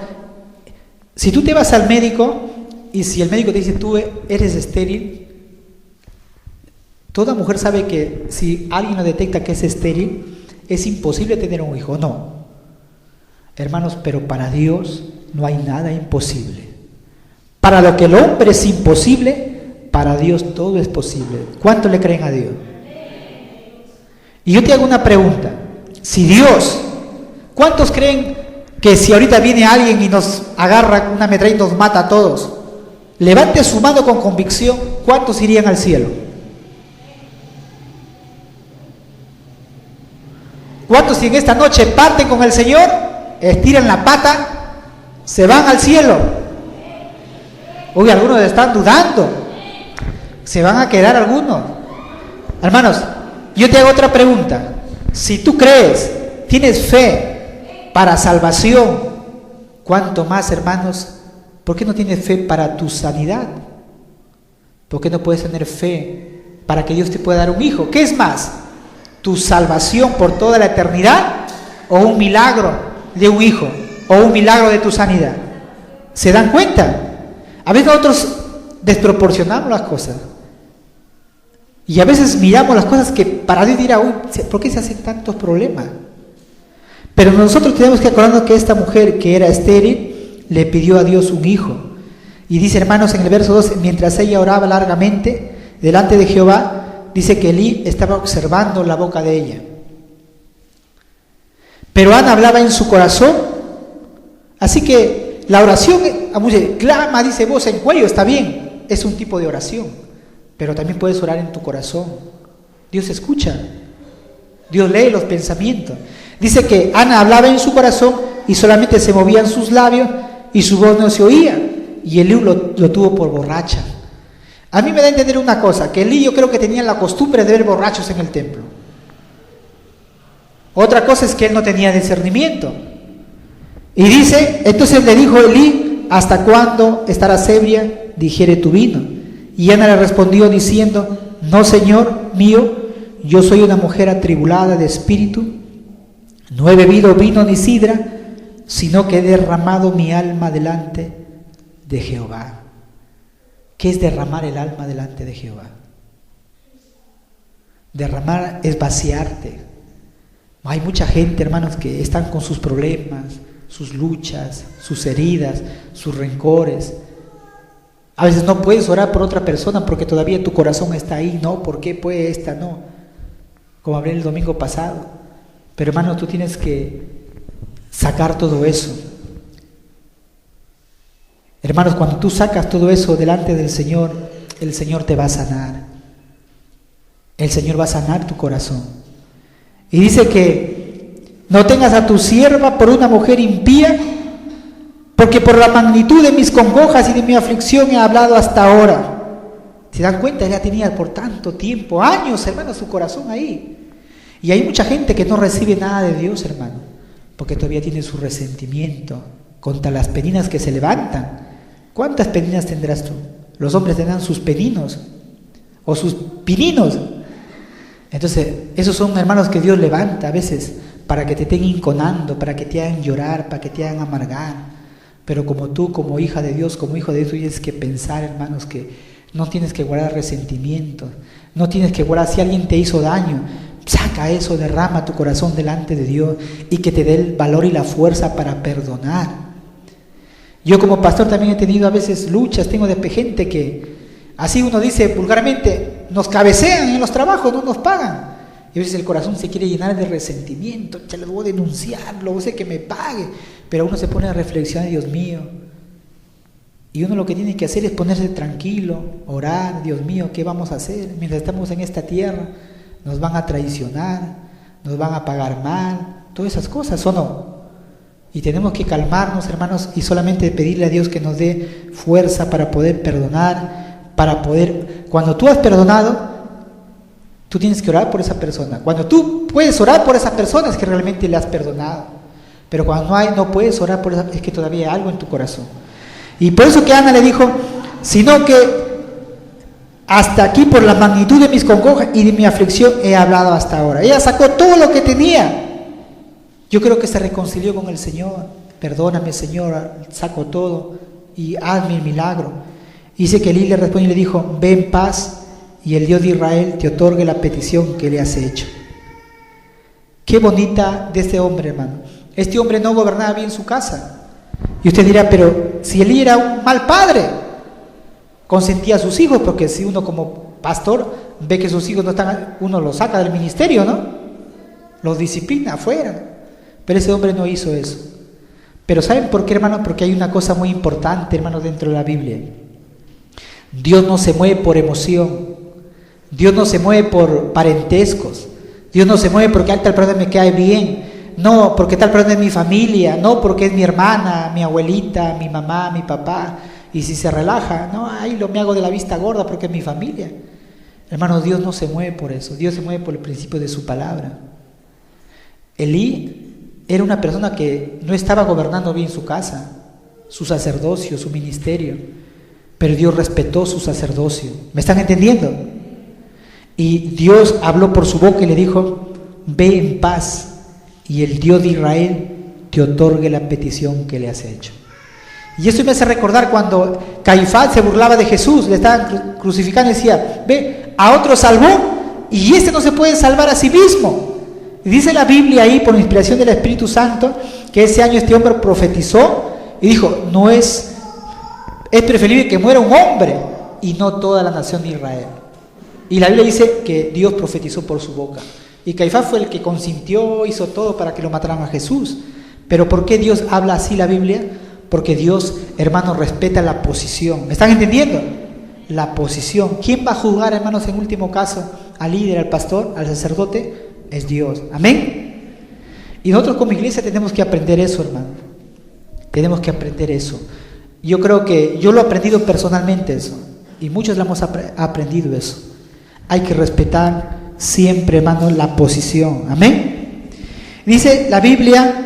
Si tú te vas al médico y si el médico te dice: tú eres estéril, toda mujer sabe que si alguien lo detecta que es estéril, es imposible tener un hijo. No. Hermanos, pero para Dios no hay nada imposible. Para lo que el hombre es imposible, para Dios todo es posible. ¿Cuánto le creen a Dios? Y yo te hago una pregunta. Si Dios, ¿cuántos creen que si ahorita viene alguien y nos agarra una metralla y nos mata a todos? Levante su mano con convicción. ¿Cuántos irían al cielo? ¿Cuántos, si en esta noche parten con el Señor, estiran la pata, se van al cielo? Hoy algunos están dudando. Se van a quedar algunos. Hermanos, yo te hago otra pregunta. Si tú crees, tienes fe para salvación, ¿cuánto más, hermanos? ¿Por qué no tienes fe para tu sanidad? ¿Por qué no puedes tener fe para que Dios te pueda dar un hijo? ¿Qué es más? ¿Tu salvación por toda la eternidad o un milagro de un hijo o un milagro de tu sanidad? ¿Se dan cuenta? A veces nosotros desproporcionamos las cosas y a veces miramos las cosas que para Dios dirá: uy, ¿por qué se hacen tantos problemas? Pero nosotros tenemos que acordarnos que esta mujer que era estéril le pidió a Dios un hijo. Y dice, hermanos, en el verso 12, mientras ella oraba largamente delante de Jehová, dice que Elí estaba observando la boca de ella. Pero Ana hablaba en su corazón. Así que la oración, clama, dice, voz en cuello, está bien, es un tipo de oración, pero también puedes orar en tu corazón. Dios escucha, Dios lee los pensamientos. Dice que Ana hablaba en su corazón y solamente se movían sus labios y su voz no se oía, y Elí lo tuvo por borracha. A mí me da a entender una cosa, que Elí, yo creo que tenía la costumbre de ver borrachos en el templo. Otra cosa es que él no tenía discernimiento. Y dice, entonces le dijo Elí: ¿hasta cuándo estarás ebria? Digiere tu vino. Y Ana le respondió diciendo: no, Señor mío, yo soy una mujer atribulada de espíritu, no he bebido vino ni sidra, sino que he derramado mi alma delante de Jehová. ¿Qué es derramar el alma delante de Jehová? Derramar es vaciarte. Hay mucha gente, hermanos, que están con sus problemas, sus luchas, sus heridas, sus rencores. A veces no puedes orar por otra persona porque todavía tu corazón está ahí. No, ¿por qué puede esta? No. Como hablé el domingo pasado. Pero hermano, tú tienes que sacar todo eso. Hermanos, cuando tú sacas todo eso delante del Señor, el Señor te va a sanar. El Señor va a sanar tu corazón. Y dice que no tengas a tu sierva por una mujer impía, porque por la magnitud de mis congojas y de mi aflicción he hablado hasta ahora. ¿Se dan cuenta? Ya tenía por tanto tiempo, años, hermano, su corazón ahí. Y hay mucha gente que no recibe nada de Dios, hermano, porque todavía tiene su resentimiento contra las peninas que se levantan. ¿Cuántas peninas tendrás tú? Los hombres tendrán sus peninos o sus pininos. Entonces, esos son hermanos que Dios levanta a veces para que te estén inconando, para que te hagan llorar, para que te hagan amargar. Pero como tú, como hija de Dios, como hijo de Dios, tienes que pensar, hermanos, que no tienes que guardar resentimiento, no tienes que guardar si alguien te hizo daño. Saca eso, derrama tu corazón delante de Dios y que te dé el valor y la fuerza para perdonar. Yo como pastor también he tenido a veces luchas, tengo de gente que, así uno dice vulgarmente, nos cabecean en los trabajos, no nos pagan. Y a veces el corazón se quiere llenar de resentimiento, ya lo voy a denunciar, lo voy a hacer que me pague. Pero uno se pone a reflexionar, Dios mío. Y uno lo que tiene que hacer es ponerse tranquilo, orar, Dios mío, ¿qué vamos a hacer? Mientras estamos en esta tierra, nos van a traicionar, nos van a pagar mal, todas esas cosas, ¿o no? Y tenemos que calmarnos, hermanos, y solamente pedirle a Dios que nos dé fuerza para poder perdonar, para poder, cuando tú has perdonado, tú tienes que orar por esa persona. Cuando tú puedes orar por esa persona es que realmente le has perdonado. Pero cuando no puedes orar por esa, es que todavía hay algo en tu corazón. Y por eso que Ana le dijo, sino que hasta aquí por la magnitud de mis congojas y de mi aflicción he hablado hasta ahora. Ella sacó todo lo que tenía. Yo creo que se reconcilió con el Señor. Perdóname, Señor, saco todo y hazme el milagro. Dice que Elí le respondió y le dijo, ve en paz y el Dios de Israel te otorgue la petición que le has hecho. Qué bonita de este hombre, hermano. Este hombre no gobernaba bien su casa. Y usted dirá, pero si Elí era un mal padre, consentía a sus hijos, porque si uno como pastor ve que sus hijos no están, uno los saca del ministerio, ¿no? Los disciplina afuera. Pero ese hombre no hizo eso. Pero ¿saben por qué, hermano? Porque hay una cosa muy importante, hermano, dentro de la Biblia. Dios no se mueve por emoción. Dios no se mueve por parentescos. Dios no se mueve porque tal persona me cae bien. No, porque tal persona es mi familia. No, porque es mi hermana, mi abuelita, mi mamá, mi papá. Y si se relaja, no, ay, me hago de la vista gorda porque es mi familia. Hermano, Dios no se mueve por eso. Dios se mueve por el principio de su palabra. Elí era una persona que no estaba gobernando bien su casa, su sacerdocio, su ministerio. Pero Dios respetó su sacerdocio. ¿Me están entendiendo? Y Dios habló por su boca y le dijo, ve en paz y el Dios de Israel te otorgue la petición que le has hecho. Y eso me hace recordar cuando Caifás se burlaba de Jesús, le estaban crucificando y decía, ve, a otro salvó y este no se puede salvar a sí mismo. Y dice la Biblia ahí, por inspiración del Espíritu Santo, que ese año este hombre profetizó y dijo, es preferible que muera un hombre y no toda la nación de Israel. Y la Biblia dice que Dios profetizó por su boca. Y Caifás fue el que consintió, hizo todo para que lo mataran a Jesús. Pero ¿por qué Dios habla así la Biblia? Porque Dios, hermanos, respeta la posición. ¿Me están entendiendo? La posición. ¿Quién va a juzgar, hermanos, en último caso al líder, al pastor, al sacerdote? Es Dios. Amén. Y nosotros como iglesia tenemos que aprender eso, hermano. Tenemos que aprender eso. Yo creo que yo lo he aprendido personalmente eso. Y muchos lo hemos aprendido eso. Hay que respetar siempre, hermano, la posición. Amén. Dice la Biblia,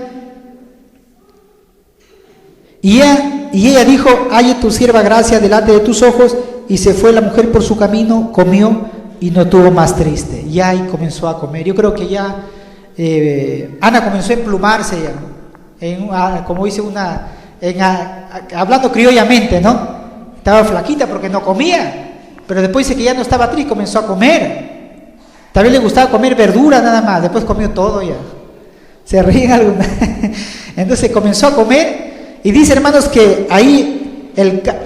y ella dijo, haya tu sierva gracia delante de tus ojos, y se fue la mujer por su camino, comió y no tuvo más triste. Ya y comenzó a comer. Yo creo que ya Ana comenzó a emplumarse ya, como dice hablando criollamente, ¿no? Estaba flaquita porque no comía. Pero después dice que ya no estaba triste, comenzó a comer. Tal vez le gustaba comer verdura nada más, después comió todo ya. Se ríen algunos. Entonces comenzó a comer y dice, hermanos, que ahí,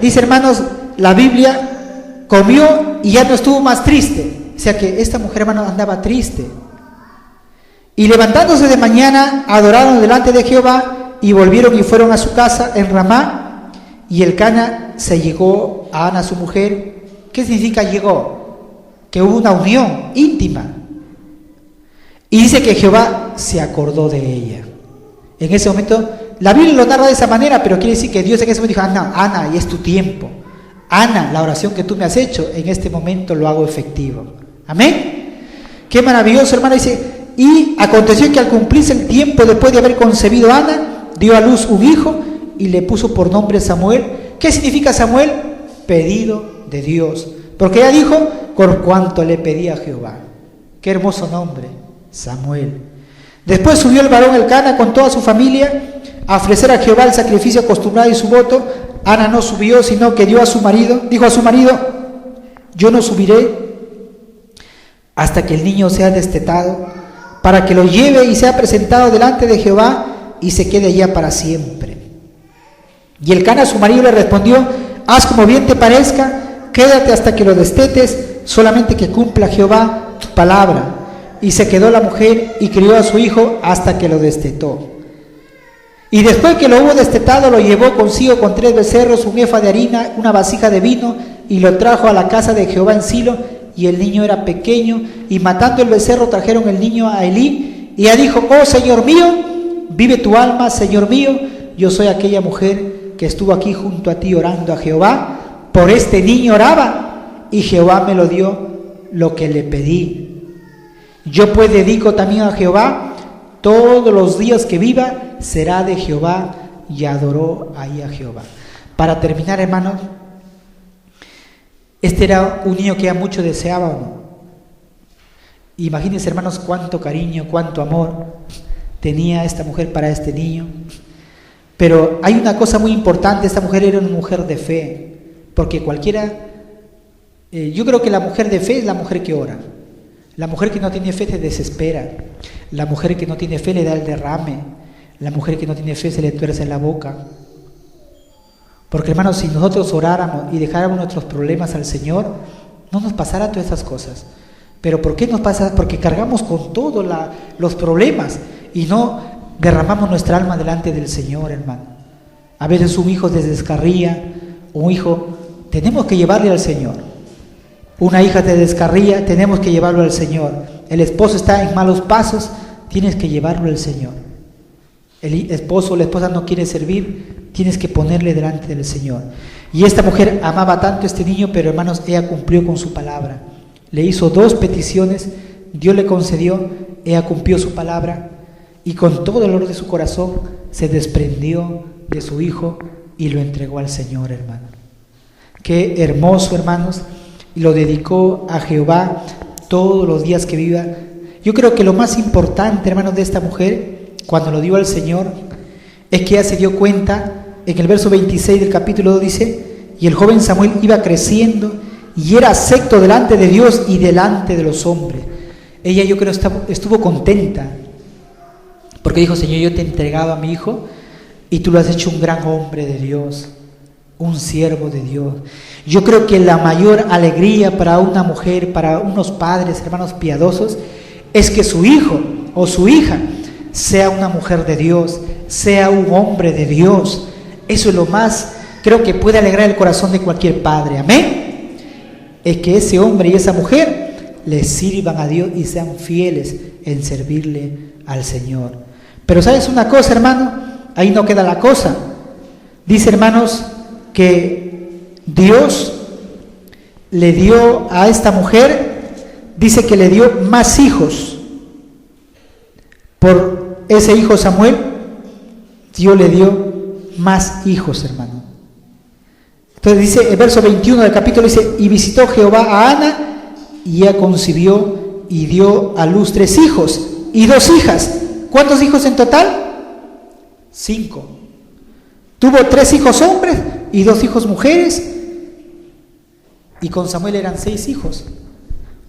dice, hermanos, la Biblia comió y ya no estuvo más triste. O sea que esta mujer, hermano, andaba triste. Y levantándose de mañana, adoraron delante de Jehová y volvieron y fueron a su casa en Ramá. Y Elcana se llegó a Ana, su mujer. ¿Qué significa llegó? Que hubo una unión íntima. Y dice que Jehová se acordó de ella. En ese momento la Biblia lo narra de esa manera, pero quiere decir que Dios en ese momento dijo, Ana, y es tu tiempo. Ana, la oración que tú me has hecho, en este momento lo hago efectivo. Amén. Qué maravilloso, hermano. Dice, y aconteció que al cumplirse el tiempo, después de haber concebido Ana, dio a luz un hijo y le puso por nombre Samuel. ¿Qué significa Samuel? Pedido de Dios. Porque ella dijo, por cuanto le pedí a Jehová. Qué hermoso nombre, Samuel. Después subió el varón Elcana con toda su familia a ofrecer a Jehová el sacrificio acostumbrado y su voto. Ana no subió, sino que dijo a su marido, yo no subiré hasta que el niño sea destetado, para que lo lleve y sea presentado delante de Jehová y se quede allá para siempre. Y Elcana su marido le respondió, haz como bien te parezca, quédate hasta que lo destetes, solamente que cumpla Jehová tu palabra. Y se quedó la mujer y crió a su hijo hasta que lo destetó. Y después que lo hubo destetado, lo llevó consigo con 3 becerros, un efa de harina, una vasija de vino, y lo trajo a la casa de Jehová en Silo, y el niño era pequeño, y matando el becerro trajeron el niño a Elí, y ella dijo, oh Señor mío, vive tu alma, Señor mío, yo soy aquella mujer que estuvo aquí junto a ti orando a Jehová, por este niño oraba, y Jehová me lo dio lo que le pedí. Yo pues dedico también a Jehová, todos los días que viva será de Jehová, y adoró ahí a Jehová. Para terminar, hermanos, este era un niño que ella mucho deseaba, ¿o no? Imagínense, hermanos, cuánto cariño, cuánto amor tenía esta mujer para este niño. Pero hay una cosa muy importante, esta mujer era una mujer de fe, porque yo creo que la mujer de fe es la mujer que ora. La mujer que no tiene fe se desespera. La mujer que no tiene fe le da el derrame. La mujer que no tiene fe se le tuerce la boca. Porque, hermanos, si nosotros oráramos y dejáramos nuestros problemas al Señor, no nos pasara todas esas cosas. Pero ¿por qué nos pasa? Porque cargamos con todos los problemas y no derramamos nuestra alma delante del Señor, hermano. A veces un hijo se descarría, un hijo, tenemos que llevarle al Señor. Una hija te descarría, tenemos que llevarlo al Señor. El esposo está en malos pasos, tienes que llevarlo al Señor. El esposo o la esposa no quiere servir, tienes que ponerle delante del Señor. Y esta mujer amaba tanto a este niño, pero hermanos, ella cumplió con su palabra. Le hizo 2 peticiones, Dios le concedió, ella cumplió su palabra y con todo el dolor de su corazón se desprendió de su hijo y lo entregó al Señor, hermano. Qué hermoso, hermanos. Y lo dedicó a Jehová todos los días que viva. Yo creo que lo más importante, hermanos, de esta mujer, cuando lo dio al Señor, es que ella se dio cuenta, en el verso 26 del capítulo 2 dice, y el joven Samuel iba creciendo y era acepto delante de Dios y delante de los hombres. Ella, yo creo, estuvo contenta, porque dijo, Señor, yo te he entregado a mi hijo y tú lo has hecho un gran hombre de Dios, un siervo de Dios. Yo creo que la mayor alegría para una mujer, para unos padres, hermanos piadosos, es que su hijo o su hija sea una mujer de Dios, sea un hombre de Dios. Eso es lo más, creo que puede alegrar el corazón de cualquier padre. Amén. Es que ese hombre y esa mujer le sirvan a Dios y sean fieles en servirle al Señor. Pero ¿sabes una cosa, hermano? Ahí no queda la cosa. Dice, hermanos, que Dios le dio a esta mujer, dice que le dio más hijos. Por ese hijo Samuel, Dios le dio más hijos, hermano. Entonces dice, el verso 21 del capítulo dice, y visitó Jehová a Ana, y ella concibió y dio a luz 3 hijos y 2 hijas. ¿Cuántos hijos en total? 5. Tuvo 3 hijos hombres y 2 hijos mujeres, y con Samuel eran 6 hijos.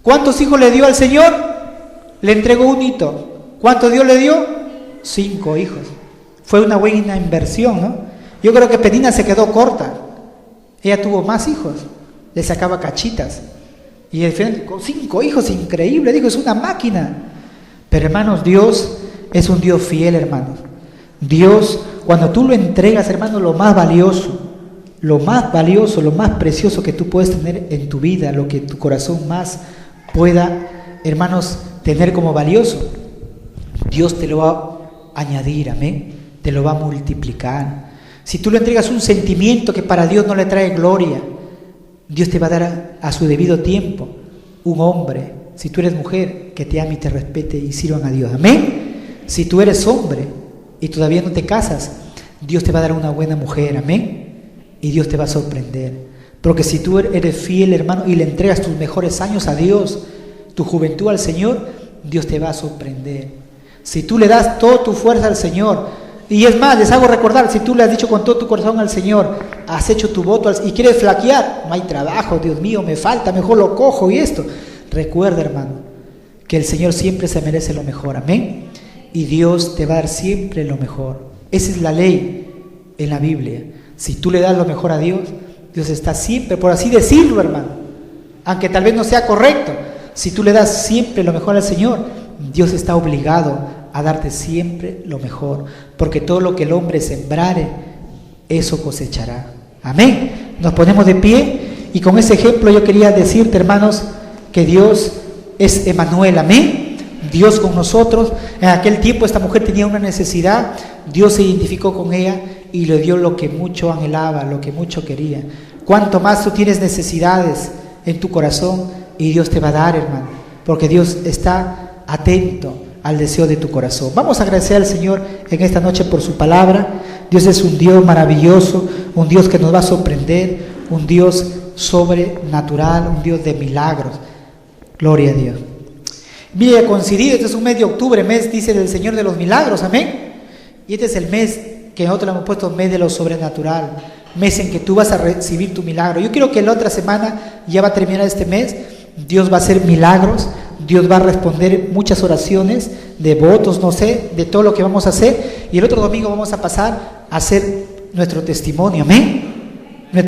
¿Cuántos hijos le dio al Señor? Le entregó un hito. ¿Cuántos Dios le dio? 5 hijos. Fue una buena inversión, ¿no? Yo creo que Penina se quedó corta. Ella tuvo más hijos, le sacaba cachitas. Y con 5 hijos, increíble, digo, es una máquina. Pero hermanos, Dios es un Dios fiel, hermanos. Dios, cuando tú lo entregas, hermano, lo más valioso, lo más precioso que tú puedes tener en tu vida, lo que tu corazón más pueda, hermanos, tener como valioso, Dios te lo va a añadir, amén. te lo va a multiplicar. Si tú le entregas un sentimiento que para Dios no le trae gloria, Dios te va a dar a su debido tiempo un hombre, si tú eres mujer, que te ame y te respete y sirvan a Dios. Amén. Si tú eres hombre y todavía no te casas, Dios te va a dar una buena mujer. Amén. Y Dios te va a sorprender. Porque si tú eres fiel, hermano, y le entregas tus mejores años a Dios, tu juventud al Señor, Dios te va a sorprender. Si tú le das toda tu fuerza al Señor, y es más, les hago recordar, si tú le has dicho con todo tu corazón al Señor, has hecho tu voto y quieres flaquear, no hay trabajo, Dios mío, me falta, mejor lo cojo y esto. Recuerda, hermano, que el Señor siempre se merece lo mejor, amén. Y Dios te va a dar siempre lo mejor. Esa es la ley en la Biblia. Si tú le das lo mejor a Dios, Dios está siempre, por así decirlo, hermano, aunque tal vez no sea correcto, si tú le das siempre lo mejor al Señor, Dios está obligado a darte siempre lo mejor, porque todo lo que el hombre sembrare, eso cosechará. Amén. Nos ponemos de pie y con ese ejemplo yo quería decirte, hermanos, que Dios es Emmanuel. Amén. Dios con nosotros. En aquel tiempo esta mujer tenía una necesidad, Dios se identificó con ella y le dio lo que mucho anhelaba, lo que mucho quería. Cuanto más tú tienes necesidades en tu corazón, y Dios te va a dar, hermano, porque Dios está atento al deseo de tu corazón. Vamos a agradecer al Señor en esta noche por su palabra. Dios es un Dios maravilloso, un Dios que nos va a sorprender, un Dios sobrenatural, un Dios de milagros. Gloria a Dios. Mire, coincidido, este es un mes de octubre, mes, dice, del Señor de los milagros, amén. Y este es el mes que nosotros le hemos puesto mes de lo sobrenatural, mes en que tú vas a recibir tu milagro. Yo quiero que la otra semana, ya va a terminar este mes, Dios va a hacer milagros, Dios va a responder muchas oraciones de votos, no sé, de todo lo que vamos a hacer. Y el otro domingo vamos a pasar a hacer nuestro testimonio, amén.